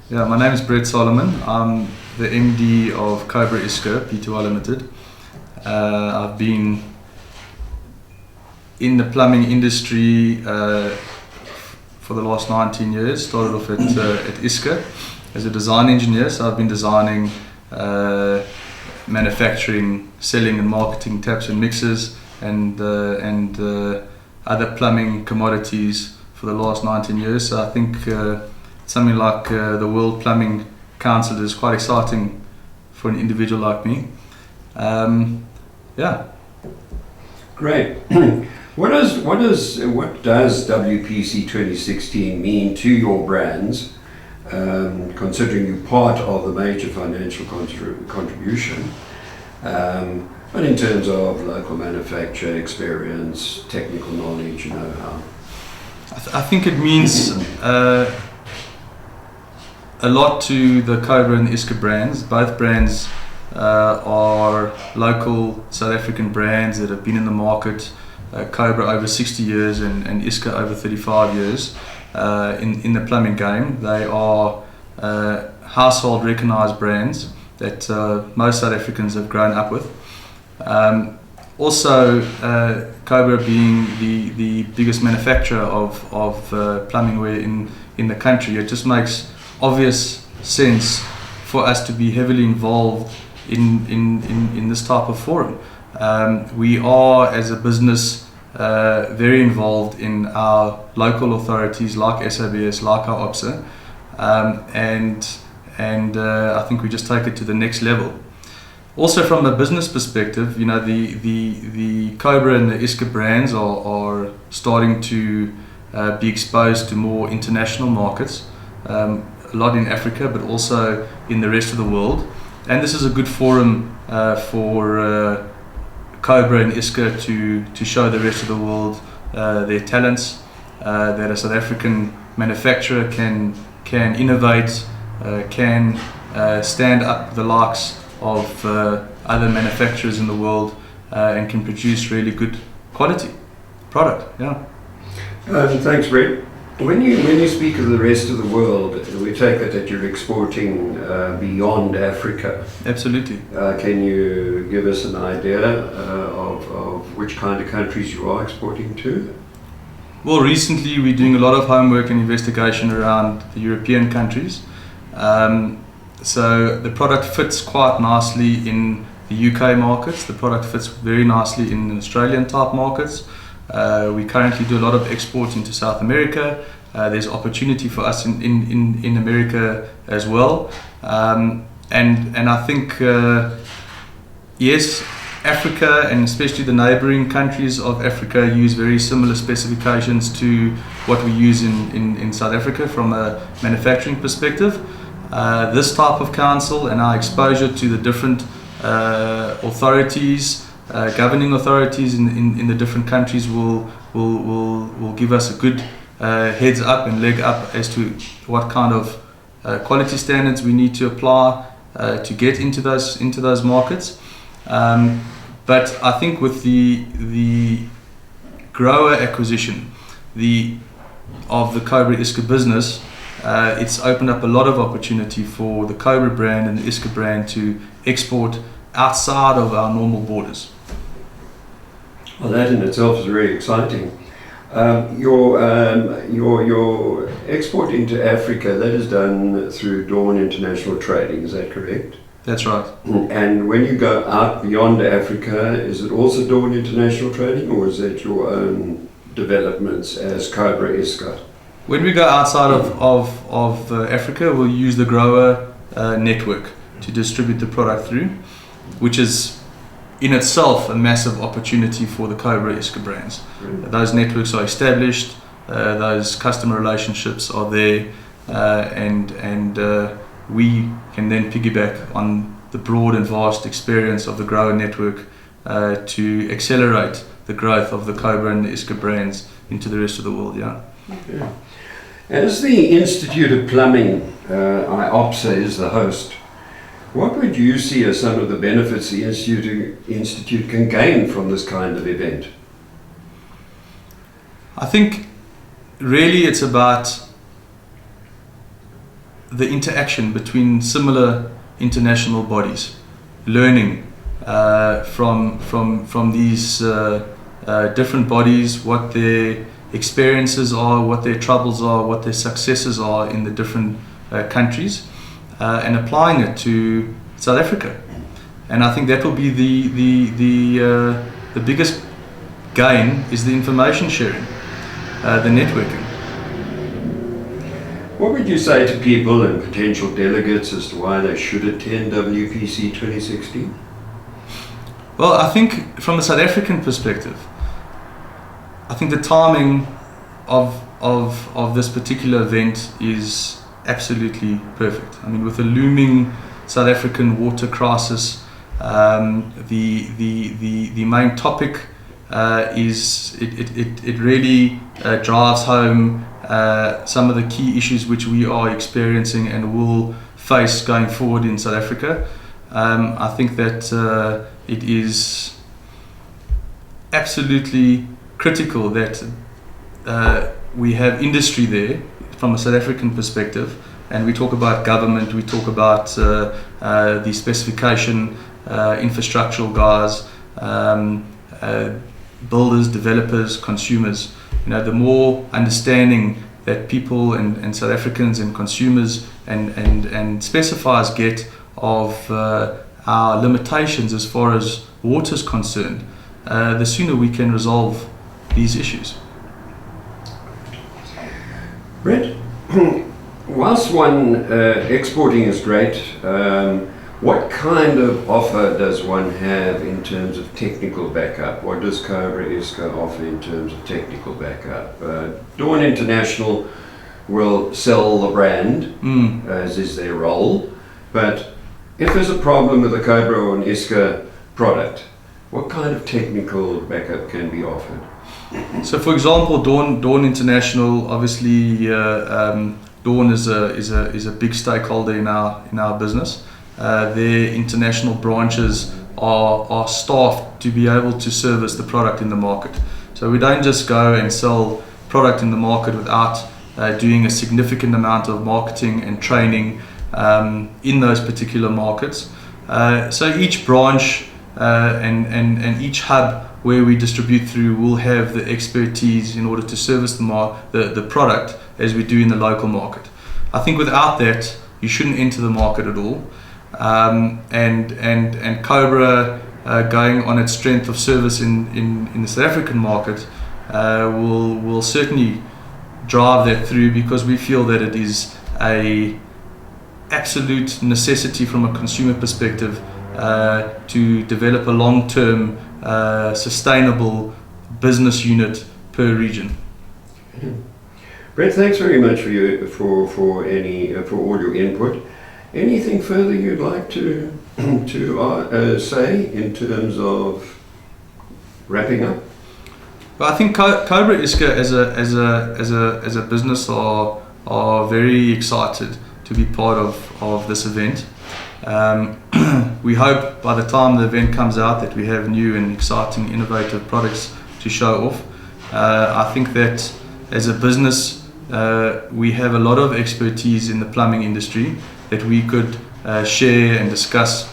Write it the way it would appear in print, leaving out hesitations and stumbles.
Yeah, my name is Brett Solomon. I'm the MD of Cobra Iska Pty Limited. I've been in the plumbing industry for the last 19 years. Started off at Iska as a design engineer, so I've been designing, manufacturing, selling and marketing taps and mixers and other plumbing commodities for the last 19 years. So I think something like the World Plumbing Council is quite exciting for an individual like me. Yeah. Great. What does WPC 2016 mean to your brands, considering you're part of the major financial contribution, but in terms of local manufacture, experience, technical knowledge, know-how? I think it means a lot to the Cobra and the Iska brands. Both brands are local South African brands that have been in the market. Cobra over 60 years and Iska over 35 years in the plumbing game. They are household recognised brands that most South Africans have grown up with. Also, Cobra being the biggest manufacturer of plumbing ware in the country, it just makes obvious sense for us to be heavily involved in this type of forum. We are, as a business, very involved in our local authorities like SABS, like our OPSA, and I think we just take it to the next level. Also, from a business perspective, you know, the Cobra and the Iska brands are starting to be exposed to more international markets, a lot in Africa, but also in the rest of the world. And this is a good forum for Cobra and Iska to show the rest of the world their talents, that a South African manufacturer can innovate, can stand up the likes of other manufacturers in the world, and can produce really good quality product. Yeah. Thanks, Brett. When you speak of the rest of the world, we take it that you're exporting beyond Africa. Absolutely. Can you give us an idea of which kind of countries you are exporting to? Well, recently we're doing a lot of homework and investigation around the European countries. So the product fits quite nicely in the UK markets. The product fits very nicely in Australian type markets. We currently do a lot of exports into South America. There's opportunity for us in America as well. And I think, yes, Africa and especially the neighboring countries of Africa use very similar specifications to what we use in South Africa from a manufacturing perspective. This type of council and our exposure to the different authorities, governing authorities in the different countries will give us a good heads up and leg up as to what kind of quality standards we need to apply to get into those markets. But I think with the grower acquisition of the Cobra Iska business, it's opened up a lot of opportunity for the Cobra brand and the Iska brand to export outside of our normal borders. Well, that in itself is very exciting. Your export into Africa, that is done through Dawn International Trading, is that correct? That's right. And when you go out beyond Africa, is it also Dawn International Trading, or is that your own developments as Cobra Iska? When we go outside of Africa, we'll use the grower network to distribute the product through, which is in itself a massive opportunity for the Cobra Iska brands. Those networks are established, those customer relationships are there, and we can then piggyback on the broad and vast experience of the grower network to accelerate the growth of the Cobra and the Iska brands into the rest of the world. Yeah. Okay. As the Institute of Plumbing, IOPSA is the host, what would you see as some of the benefits the Institute can gain from this kind of event? I think really it's about the interaction between similar international bodies, learning from these different bodies, what their experiences are, what their troubles are, what their successes are in the different countries, and applying it to South Africa. And I think that will be the biggest gain, is the information sharing, the networking. What would you say to people and potential delegates as to why they should attend WPC 2016? Well, I think from a South African perspective, I think the timing of this particular event is absolutely perfect. I mean, with the looming South African water crisis, the main topic is it really drives home some of the key issues which we are experiencing and will face going forward in South Africa. I think that it is absolutely critical that we have industry there from a South African perspective, and we talk about government, we talk about the specification, infrastructural guys, builders, developers, consumers. You know, the more understanding that people and South Africans and consumers and specifiers get of our limitations as far as water is concerned, the sooner we can resolve these issues. Brett, whilst exporting is great, what kind of offer does one have in terms of technical backup? What does Cobra ISCA offer in terms of technical backup? Dawn International will sell the brand, as is their role, but if there's a problem with the Cobra or an ISCA product, what kind of technical backup can be offered? So, for example, Dawn International, obviously, Dawn is a big stakeholder in our business. Their international branches are staffed to be able to service the product in the market. So we don't just go and sell product in the market without doing a significant amount of marketing and training in those particular markets. So each branch and each hub where we distribute through will have the expertise in order to service the product as we do in the local market. I think without that, you shouldn't enter the market at all. And Cobra going on its strength of service in the South African market will certainly drive that through, because we feel that it is a absolute necessity from a consumer perspective to develop a long-term sustainable business unit per region. Brett, thanks very much for all your input. Anything further you'd like to say in terms of wrapping up? Well, I think Cobra ISCA as a business are very excited to be part of this event. We hope by the time the event comes out that we have new and exciting, innovative products to show off. I think that as a business, we have a lot of expertise in the plumbing industry that we could share and discuss